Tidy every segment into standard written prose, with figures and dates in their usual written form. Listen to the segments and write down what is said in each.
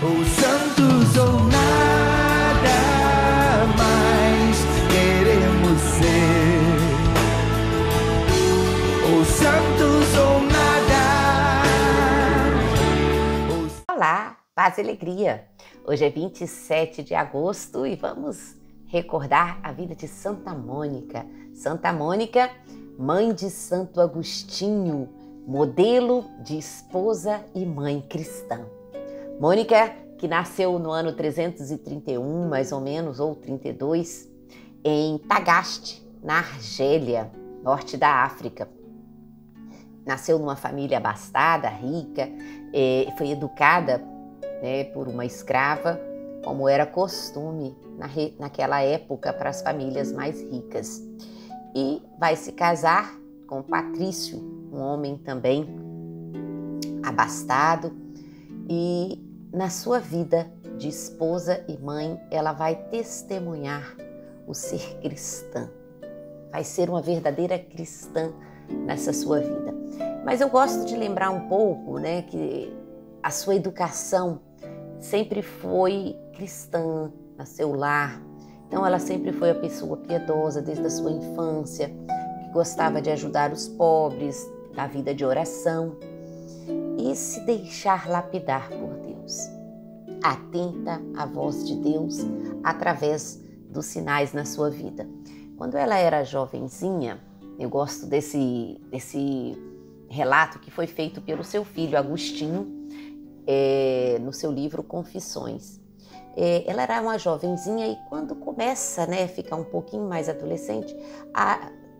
Ou santos ou nada mais queremos ser. Ou santos ou nada. Olá, paz e alegria. Hoje é 27 de agosto e vamos recordar a vida de Santa Mônica. Santa Mônica, mãe de Santo Agostinho, modelo de esposa e mãe cristã. Mônica, que nasceu no ano 331, mais ou menos, ou 32, em Tagaste, na Argélia, norte da África. Nasceu numa família abastada, rica, foi educada, por uma escrava, como era costume naquela época para as famílias mais ricas. E vai se casar com Patrício, um homem também abastado, e na sua vida de esposa e mãe, ela vai testemunhar o ser cristã. Vai ser uma verdadeira cristã nessa sua vida. Mas eu gosto de lembrar um pouco, que a sua educação sempre foi cristã no seu lar. Então ela sempre foi uma pessoa piedosa desde a sua infância, que gostava de ajudar os pobres, da vida de oração e se deixar lapidar por Deus. Atenta à voz de Deus através dos sinais na sua vida. Quando ela era jovenzinha, eu gosto desse relato que foi feito pelo seu filho Agostinho, no seu livro Confissões. Ela era uma jovenzinha e quando começa a ficar um pouquinho mais adolescente,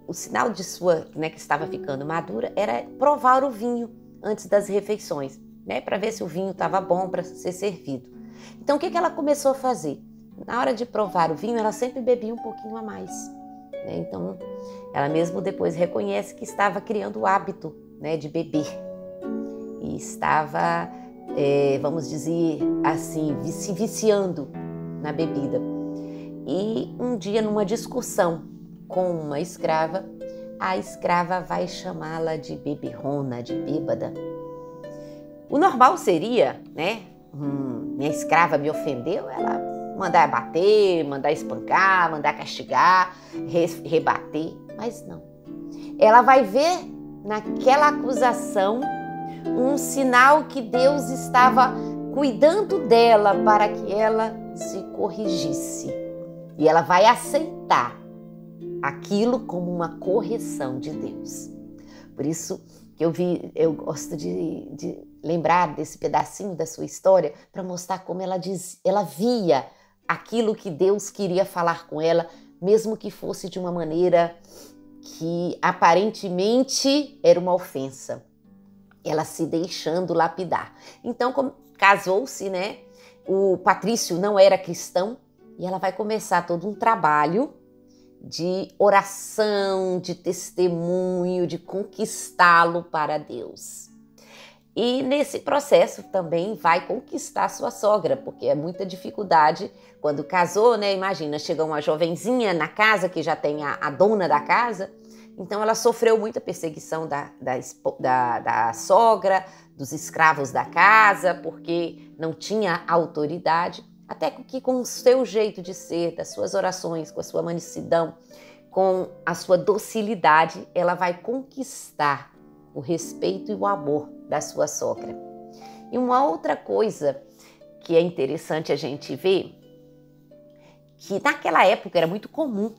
o sinal de sua, que estava ficando madura, era provar o vinho antes das refeições, para ver se o vinho estava bom para ser servido. Então o que ela começou a fazer? Na hora de provar o vinho, ela sempre bebia um pouquinho a mais. Então ela mesmo depois reconhece que estava criando o hábito de beber e estava, vamos dizer assim, se viciando na bebida. E um dia, numa discussão com uma escrava, a escrava vai chamá-la de beberrona, de bêbada. O normal seria, minha escrava me ofendeu, ela mandar bater, mandar espancar, mandar castigar, rebater, mas não. Ela vai ver naquela acusação um sinal que Deus estava cuidando dela para que ela se corrigisse. E ela vai aceitar aquilo como uma correção de Deus. Por isso que eu gosto de lembrar desse pedacinho da sua história para mostrar como ela via aquilo que Deus queria falar com ela, mesmo que fosse de uma maneira que aparentemente era uma ofensa. Ela se deixando lapidar. Então, casou-se, o Patrício não era cristão e ela vai começar todo um trabalho de oração, de testemunho, de conquistá-lo para Deus. E nesse processo também vai conquistar sua sogra, porque é muita dificuldade quando casou, Imagina, chega uma jovenzinha na casa que já tem a dona da casa, então ela sofreu muita perseguição da sogra, dos escravos da casa, porque não tinha autoridade, até que com o seu jeito de ser, das suas orações, com a sua mansidão, com a sua docilidade, ela vai conquistar o respeito e o amor da sua sogra. E uma outra coisa que é interessante a gente ver, que naquela época era muito comum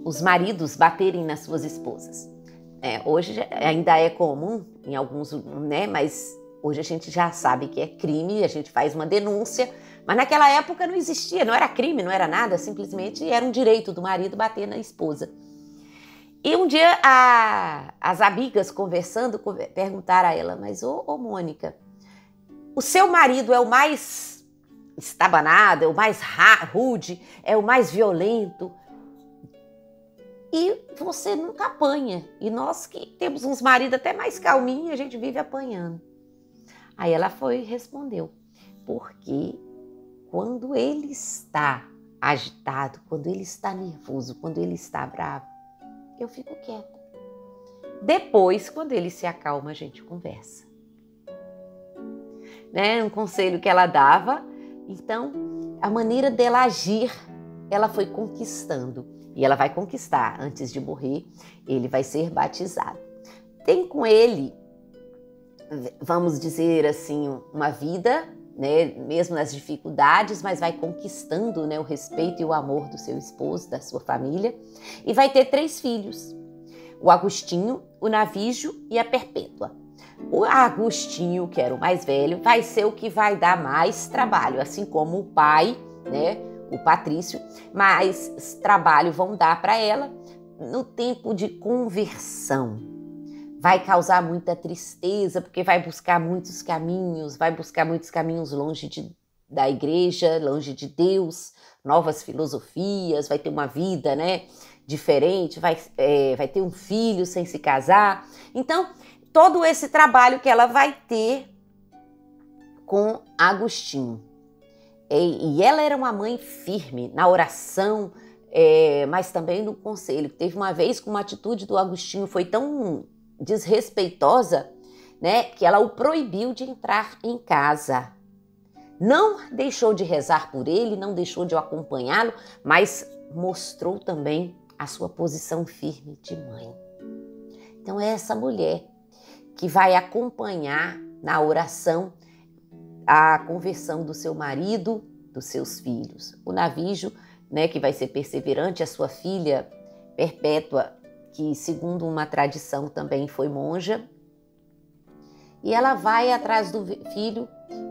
os maridos baterem nas suas esposas. Hoje ainda é comum em alguns, mas hoje a gente já sabe que é crime, a gente faz uma denúncia, mas naquela época não existia, não era crime, não era nada, simplesmente era um direito do marido bater na esposa. E um dia as amigas conversando perguntaram a ela, mas ô Mônica, o seu marido é o mais estabanado, é o mais rude, é o mais violento e você nunca apanha. E nós que temos uns maridos até mais calminhos, a gente vive apanhando. Aí ela respondeu, porque quando ele está agitado, quando ele está nervoso, quando ele está bravo, eu fico quieta. Depois, quando ele se acalma, a gente conversa. né? Um conselho que ela dava. Então, a maneira dela agir, ela foi conquistando. E ela vai conquistar. Antes de morrer, ele vai ser batizado. Tem com ele, vamos dizer assim, uma vida, né, mesmo nas dificuldades, mas vai conquistando, né, o respeito e o amor do seu esposo, da sua família. E vai ter 3 filhos. O Agostinho, o Navígio e a Perpétua. O Agostinho, que era o mais velho, vai ser o que vai dar mais trabalho, assim como o pai, né, o Patrício, mais trabalho vão dar para ela no tempo de conversão. Vai causar muita tristeza, porque vai buscar muitos caminhos longe da igreja, longe de Deus, novas filosofias, vai ter uma vida, né, diferente, vai ter um filho sem se casar. Então, todo esse trabalho que ela vai ter com Agostinho. E ela era uma mãe firme na oração, mas também no conselho. Teve uma vez que uma atitude do Agostinho foi tão desrespeitosa, né, que ela o proibiu de entrar em casa. Não deixou de rezar por ele, não deixou de acompanhá-lo, mas mostrou também a sua posição firme de mãe. Então é essa mulher que vai acompanhar na oração a conversão do seu marido, dos seus filhos. O Navígio, né, que vai ser perseverante, a sua filha Perpétua, que segundo uma tradição também foi monja. E ela vai atrás do filho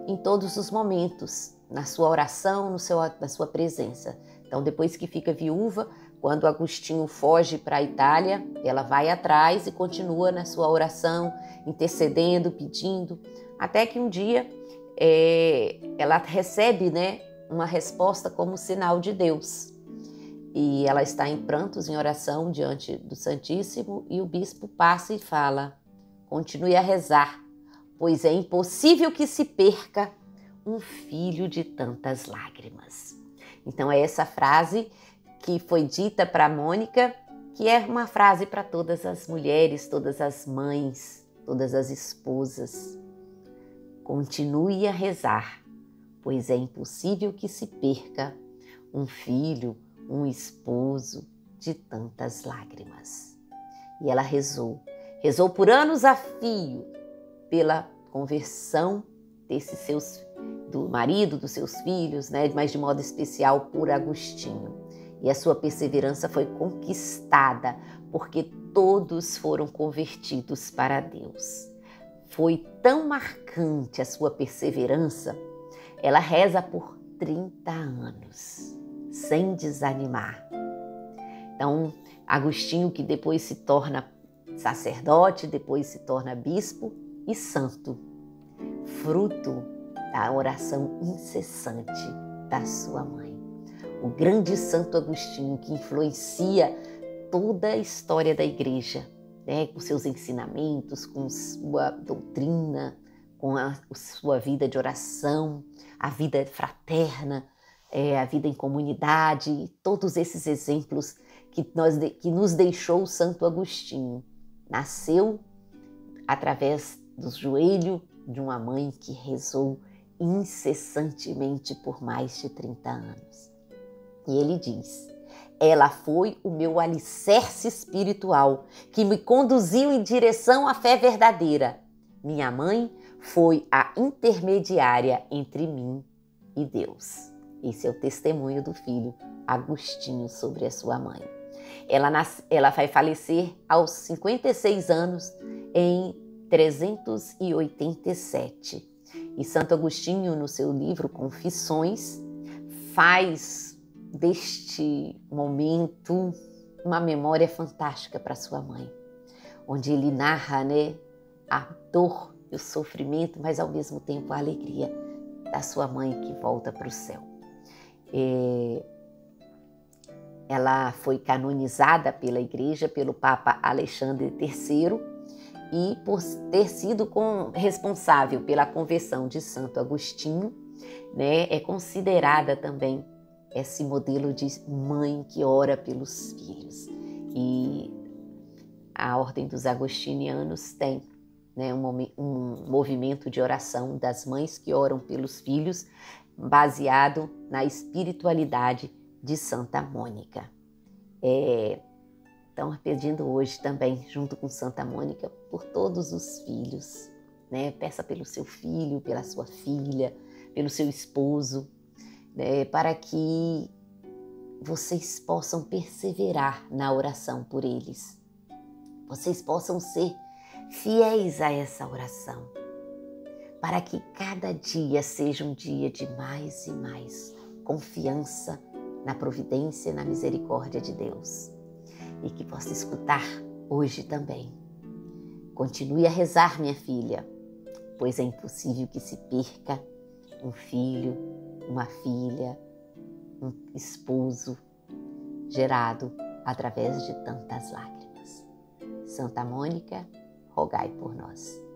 em todos os momentos, na sua oração, na sua presença. Então, depois que fica viúva, quando Agostinho foge para a Itália, ela vai atrás e continua na sua oração, intercedendo, pedindo, até que um dia ela recebe, né, uma resposta como sinal de Deus. E ela está em prantos, em oração diante do Santíssimo, e o bispo passa e fala: continue a rezar, pois é impossível que se perca um filho de tantas lágrimas. Então é essa frase que foi dita para Mônica, que é uma frase para todas as mulheres, todas as mães, todas as esposas. Continue a rezar, pois é impossível que se perca um filho, um esposo de tantas lágrimas. E ela rezou por anos a fio pela conversão do marido, dos seus filhos, né? Mas de modo especial por Agostinho. E a sua perseverança foi conquistada, porque todos foram convertidos para Deus. Foi tão marcante a sua perseverança, ela reza por 30 anos, sem desanimar. Então, Agostinho, que depois se torna sacerdote, depois se torna bispo e santo, fruto da oração incessante da sua mãe. O grande Santo Agostinho, que influencia toda a história da igreja, né, com seus ensinamentos, com sua doutrina, com a sua vida de oração, a vida fraterna, a vida em comunidade, todos esses exemplos que nos deixou o Santo Agostinho. Nasceu através do joelho de uma mãe que rezou incessantemente por mais de 30 anos. E ele diz: ela foi o meu alicerce espiritual que me conduziu em direção à fé verdadeira. Minha mãe foi a intermediária entre mim e Deus. Esse é o testemunho do filho Agostinho sobre a sua mãe. Ela vai falecer aos 56 anos em 387. E Santo Agostinho, no seu livro Confissões, faz deste momento uma memória fantástica para sua mãe, onde ele narra, né, a dor e o sofrimento, mas ao mesmo tempo a alegria da sua mãe que volta para o céu. Ela foi canonizada pela igreja, pelo Papa Alexandre III, e por ter sido responsável pela conversão de Santo Agostinho, né, é considerada também esse modelo de mãe que ora pelos filhos. E a Ordem dos Agostinianos tem, né, um movimento de oração das mães que oram pelos filhos, baseado na espiritualidade de Santa Mônica. Então, pedindo hoje também, junto com Santa Mônica, por todos os filhos, né? Peça pelo seu filho, pela sua filha, pelo seu esposo, né? Para que vocês possam perseverar na oração por eles. Vocês possam ser fiéis a essa oração, para que cada dia seja um dia de mais e mais confiança na providência e na misericórdia de Deus. E que possa escutar hoje também. Continue a rezar, minha filha, pois é impossível que se perca um filho, uma filha, um esposo gerado através de tantas lágrimas. Santa Mônica, rogai por nós.